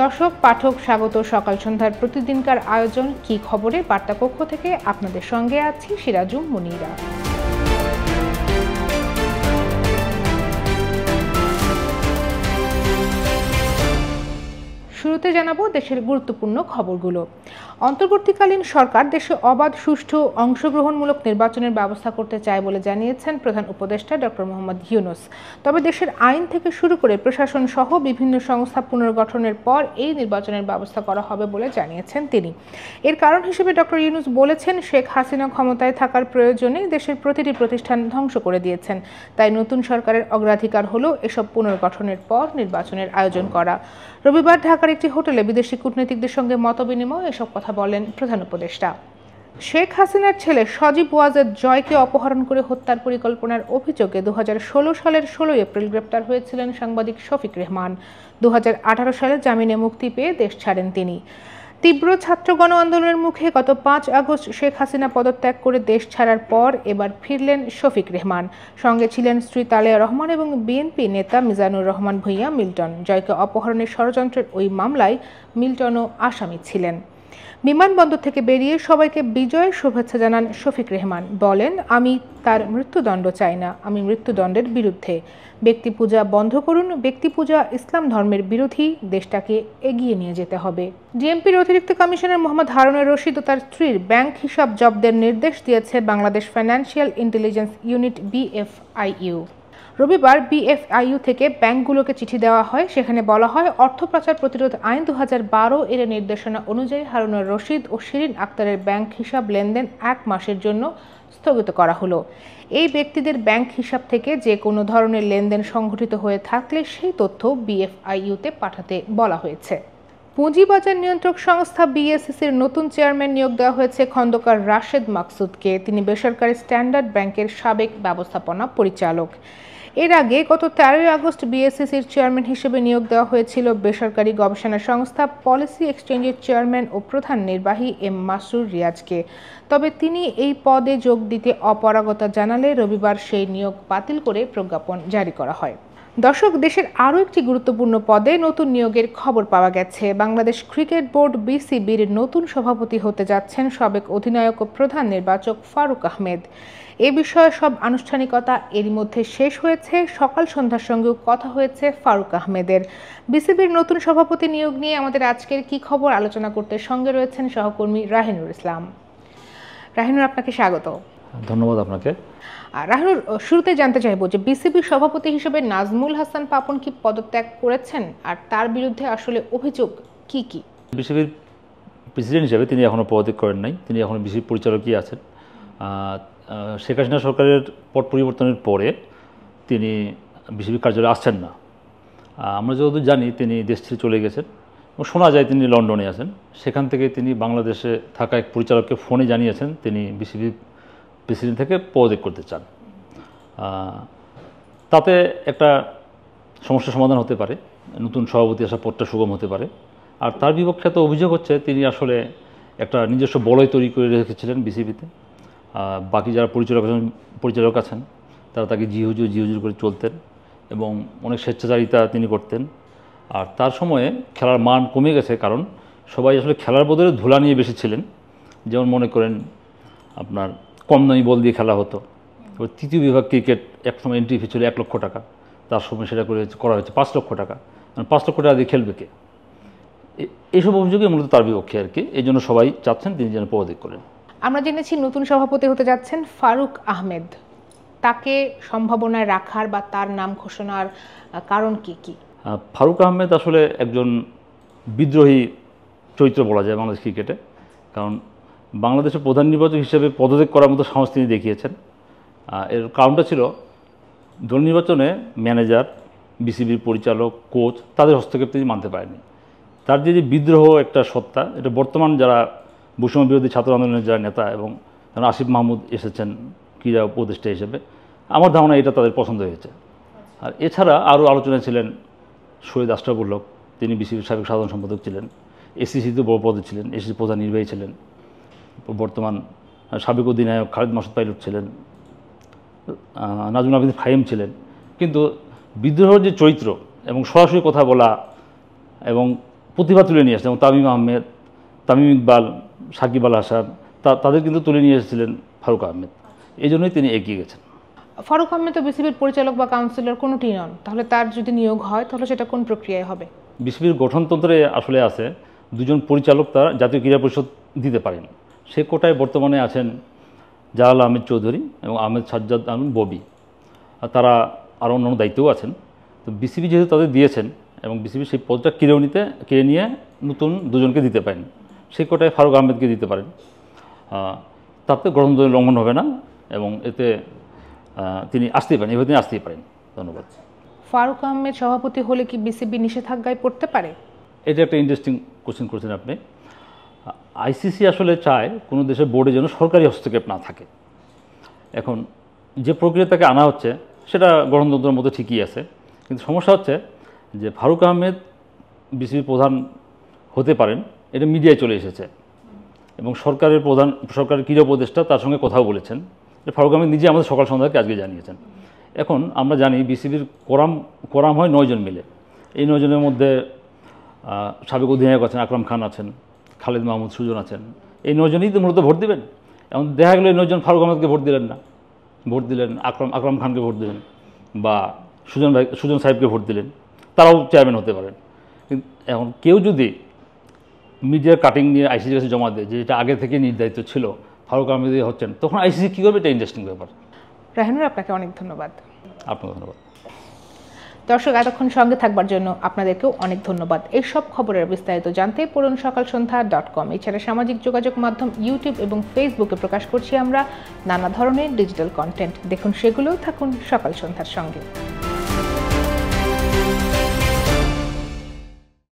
দর্শক পাঠক স্বাগত সকাল সন্ধ্যার প্রতিদিনকার আয়োজন কি খবরে বার্তা কক্ষ থেকে আপনাদের সঙ্গে আছি সিরাজুম মুনিরা। শুরুতে জানাবো দেশের গুরুত্বপূর্ণ খবরগুলো। অন্তর্বর্তীকালীন সরকার দেশে অবাধ, সুষ্ঠু, অংশগ্রহণমূলক নির্বাচনের ব্যবস্থা করতে চায় বলে জানিয়েছেন প্রধান উপদেষ্টা ডক্টর মোহাম্মদ ইউনূস। তবে দেশের আইন থেকে শুরু করে প্রশাসন সহ বিভিন্ন সংস্থা পুনর্গঠনের পর এই নির্বাচনের ব্যবস্থা করা হবে বলে জানিয়েছেন তিনি। এর কারণ হিসেবে ডক্টর ইউনূস বলেছেন, শেখ হাসিনা ক্ষমতায় থাকার প্রয়োজনে দেশের প্রতিটি প্রতিষ্ঠান ধ্বংস করে দিয়েছেন। তাই নতুন সরকারের অগ্রাধিকার হলো এসব পুনর্গঠনের পর নির্বাচনের আয়োজন করা। রবিবার ঢাকার একটি হোটেলে বিদেশি কূটনীতিকদের সঙ্গে মতবিনিময় এসব কথা বলেন প্রধান উপদেষ্টা। শেখ হাসিনার ছেলে সজীব ওয়াজেদ জয়কে অপহরণ করে হত্যার পরিকল্পনার অভিযোগে 2016 সালের 16 এপ্রিল গ্রেপ্তার হয়েছিলেন সাংবাদিক শফিক রেহমান। 2018 সালে জামিনে মুক্তি পেয়ে দেশ ছাড়েন তিনি। তীব্র ছাত্র গণ আন্দোলনের মুখে গত 5 আগস্ট শেখ হাসিনা পদত্যাগ করে দেশ ছাড়ার পর এবার ফিরলেন শফিক রেহমান। সঙ্গে ছিলেন স্ত্রী তালেয়া রহমান এবং বিএনপি নেতা মিজানুর রহমান ভূঁইয়া মিল্টন। জয়কে অপহরণের ষড়যন্ত্রের ওই মামলায় মিল্টনও আসামি ছিলেন। বিমানবন্দর থেকে বেরিয়ে সবাইকে বিজয়ের শুভেচ্ছা জানান শফিক রেহমান। বলেন, আমি তার মৃত্যুদণ্ড চাই না, আমি মৃত্যুদণ্ডের বিরুদ্ধে। ব্যক্তি পূজা বন্ধ করুন, ব্যক্তি পূজা ইসলাম ধর্মের বিরোধী, দেশটাকে এগিয়ে নিয়ে যেতে হবে। ডিএমপির অতিরিক্ত কমিশনার মোহাম্মদ হারুনুর রশিদ ও তার স্ত্রীর ব্যাংক হিসাব জব্দের নির্দেশ দিয়েছে Bangladesh financial intelligence unit BFIU। রবিবার BFIU থেকে ব্যাংকগুলোকে চিঠি দেওয়া হয়। সেখানে বলা হয়, অর্থ পাচার প্রতিরোধ আইন 2012 এর নির্দেশনা অনুযায়ী হারুনুর রশিদ ও শিরিন আক্তারের ব্যাংক হিসাব লেনদেন 1 মাসের জন্য স্থগিত করা হলো। এই ব্যক্তিদের ব্যাংক হিসাব থেকে যে কোনো ধরনের লেনদেন সংঘটিত হয়ে থাকলে সেই তথ্য BFIU-তে পাঠাতে বলা হয়েছে। পুঁজিবাজার নিয়ন্ত্রক সংস্থা BSEর নতুন চেয়ারম্যান নিয়োগ দেওয়া হয়েছে খন্দকার রাশেদ মাকসুদকে। তিনি বেসরকারি স্ট্যান্ডার্ড ব্যাংকের সাবেক ব্যবস্থাপনা পরিচালক। এর আগে গত 13 আগস্ট BSEর চেয়ারম্যান হিসেবে নিয়োগ দেওয়া হয়েছিল বেসরকারি গবেষণা সংস্থা পলিসি এক্সচেঞ্জের চেয়ারম্যান ও প্রধান নির্বাহী M মাসরুর রিয়াজকে। তবে তিনি এই পদে যোগ দিতে অপারগতা জানালে রবিবার সেই নিয়োগ বাতিল করে প্রজ্ঞাপন জারি করা হয়। দর্শক, দেশের আরও একটি গুরুত্বপূর্ণ পদে নতুন নিয়োগের খবর পাওয়া গেছে। বাংলাদেশ ক্রিকেট বোর্ড BCBর নতুন সভাপতি হতে যাচ্ছেন সাবেক অধিনায়ক ও প্রধান নির্বাচক ফারুক আহমেদ। এ বিষয়ে সব আনুষ্ঠানিকতা এরই মধ্যে শেষ হয়েছে। সকাল সন্ধ্যার সঙ্গেও কথা হয়েছে ফারুক আহমেদের। BCBর নতুন সভাপতি নিয়োগ নিয়ে আমাদের আজকের কি খবর আলোচনা করতে সঙ্গে রয়েছেন সহকর্মী রাহিনুর ইসলাম। রাহিনুর, আপনাকে স্বাগত। ধন্যবাদ আপনাকে। রাহিনুর, শুরুতে জানতে চাইব যে BCBর সভাপতি হিসেবে নাজমুল হাসান পাপন কি পদত্যাগ করেছেন, আর তার বিরুদ্ধে আসলে অভিযোগ কি কি? BCBর প্রেসিডেন্ট হিসেবে তিনি এখনও পদত্যাগ করেন নাই, তিনি এখনও BCB পরিচালকই আছেন। শেখ হাসিনা সরকারের পট পরিবর্তনের পরে তিনি BCB কার্যালয়ে আসছেন না। আমরা যতদূর জানি তিনি দেশ ছেড়ে চলে গেছেন এবং শোনা যায় তিনি লন্ডনে আছেন। সেখান থেকে তিনি বাংলাদেশে থাকা এক পরিচালককে ফোনে জানিয়েছেন তিনি BCB প্রেসিডেন্ট থেকে পদত্যাগ করতে চান। তাতে একটা সমস্যার সমাধান হতে পারে, নতুন সভাপতি আসা পদটা সুগম হতে পারে। আর তার বিপক্ষে তো অভিযোগ হচ্ছে তিনি আসলে একটা নিজস্ব বলয় তৈরি করে রেখেছিলেন BCBতে। বাকি যারা পরিচালক আছেন তারা তাকে জিহুজুর করে চলতেন এবং অনেক স্বেচ্ছাচারিতা তিনি করতেন। আর তার সময়ে খেলার মান কমে গেছে, কারণ সবাই আসলে খেলার বদলে ধুলা নিয়ে বেশি ছিলেন। যেমন মনে করেন আপনার কম দামি বল দিয়ে খেলা হতো। এবার তৃতীয় বিভাগ ক্রিকেট একসময় এন্ট্রি ফি ছিল 1 লক্ষ টাকা, তার সময় সেটা করা হয়েছে 5 লক্ষ টাকা। মানে 5 লক্ষ টাকা দিয়ে খেলবে কে? এইসব অভিযোগই মূলত তার বিপক্ষে আর কি। এই জন্য সবাই চাচ্ছেন তিনি যেন পদত্যাগ করেন। আমরা জেনেছি নতুন সভাপতি হতে যাচ্ছেন ফারুক আহমেদ। তাকে সম্ভাবনায় রাখার বা তার নাম ঘোষণার কারণ কি কি? ফারুক আহমেদ আসলে একজন বিদ্রোহী চরিত্র বলা যায় বাংলাদেশ ক্রিকেটে। কারণ বাংলাদেশের প্রধান নির্বাচক হিসেবে পদত্যাগ করার মতো সাহস তিনি দেখিয়েছেন। এর কারণটা ছিল দল নির্বাচনে ম্যানেজার, BCBর পরিচালক, কোচ তাদের হস্তক্ষেপ তিনি মানতে পারেননি। তার যে বিদ্রোহ একটা সত্তা, এটা বর্তমান যারা বৈষম্য বিরোধী ছাত্র আন্দোলনের যারা নেতা এবং আসিফ মাহমুদ এসেছেন ক্রীড়া উপদেষ্টা হিসেবে, আমার ধারণা এটা তাদের পছন্দ হয়েছে। আর এছাড়া আরও আলোচনায় ছিলেন শহীদ আশরাফুল হক, তিনি BCBর সাবেক সাধারণ সম্পাদক ছিলেন, ACCতে বড় পদে ছিলেন, ACC প্রধান নির্বাহী ছিলেন। বর্তমান সাবেক অধিনায়ক খালিদ মাসুদ পাইলট ছিলেন, নাজমুল আবিদিন ফাহিম ছিলেন। কিন্তু বিদ্রোহের যে চরিত্র এবং সরাসরি কথা বলা এবং প্রতিভা তুলে নিয়ে আসছেন, যেমন তামিম আহমেদ, তামিম ইকবাল, সাকিব আল হাসান, তাদের কিন্তু তুলে নিয়ে এসেছিলেন ফারুক আহমেদ। এই জন্যই তিনি এগিয়ে গেছেন। ফারুক আহমেদ তো বিসিবির পরিচালক বা কাউন্সিলর কোনোটি নন, তাহলে তার যদি নিয়োগ হয় তাহলে সেটা কোন প্রক্রিয়ায় হবে? বিসিবির গঠনতন্ত্রে আসলে আছে দুজন পরিচালক তারা জাতীয় ক্রীড়া পরিষদ দিতে পারেন। সে কোটায় বর্তমানে আছেন জালাল আহমেদ চৌধুরী এবং আহমেদ সাজ্জাদ আলম ববি, আর তারা আরও অন্যান্য দায়িত্বও আছেন। তো বিসিবি যেহেতু তাদের দিয়েছেন এবং বিসিবি সেই পদটা কেড়ে নিয়ে নতুন দুজনকে দিতে পারেন, সেই কোটায় ফারুক আহমেদকে দিতে পারেন। তাতে গঠনতন্ত্র লঙ্ঘন হবে না এবং এতে তিনি আসতেই পারেন, এভাবে তিনি আসতেই পারেন। ধন্যবাদ। ফারুক আহমেদ সভাপতি হলে কি বিসিবি নিষেধাজ্ঞায় পড়তে পারে? এটা একটা ইন্টারেস্টিং কোশ্চেন করেছেন আপনি। আইসিসি আসলে চায় কোনো দেশের বোর্ডে যেন সরকারি হস্তক্ষেপ না থাকে। এখন যে প্রক্রিয়া তাকে আনা হচ্ছে সেটা গণতন্ত্রের মধ্যে ঠিকই আছে, কিন্তু সমস্যা হচ্ছে যে ফারুক আহমেদ বিসিবি প্রধান হতে পারেন, এটা মিডিয়ায় চলে এসেছে এবং সরকারের ক্রীড়া উপদেষ্টা তার সঙ্গে কথাও বলেছেন। ফারুক আহমেদ নিজে আমাদের সকাল সন্ধ্যাকে আজকে জানিয়েছেন। এখন আমরা জানি বিসিবির কোরাম হয় 9 জন মিলে। এই 9 জনের মধ্যে সাবেক অধিনায়ক আছেন, আকরাম খান আছেন, খালেদ মাহমুদ সুজন আছেন। এই 9 জনই তো মূলত ভোট দেবেন। এখন দেখা গেল এই 9 জন ফারুক আহমেদকে ভোট দিলেন না, ভোট দিলেন আকরাম খানকে ভোট দিলেন বা সুজন সাহেবকে ভোট দিলেন, তারাও চেয়ারম্যান হতে পারেন। কিন্তু এখন কেউ যদি মিডিয়ার কাটিং নিয়ে আইসিসির কাছে জমা দেয় যে এটা আগে থেকে নির্ধারিত ছিল ফারুক আহমেদ হচ্ছেন, তখন আইসিসি কী করবে? এটা ইন্টারেস্টিং ব্যাপার। রাহিনুর, আপনাকে অনেক ধন্যবাদ। আপনাকে ধন্যবাদ। দর্শক, এতক্ষণ সঙ্গে থাকবার জন্য আপনাদেরকেও অনেক ধন্যবাদ। এইসব খবরের বিস্তারিত জানতে পড়ুন সকালসন্ধ্যা.com। এছাড়া সামাজিক যোগাযোগ মাধ্যম ইউটিউব এবং ফেসবুকে প্রকাশ করছি আমরা নানা ধরনের ডিজিটাল কন্টেন্ট। দেখুন সেগুলোও, থাকুন সকাল সন্ধ্যার সঙ্গে।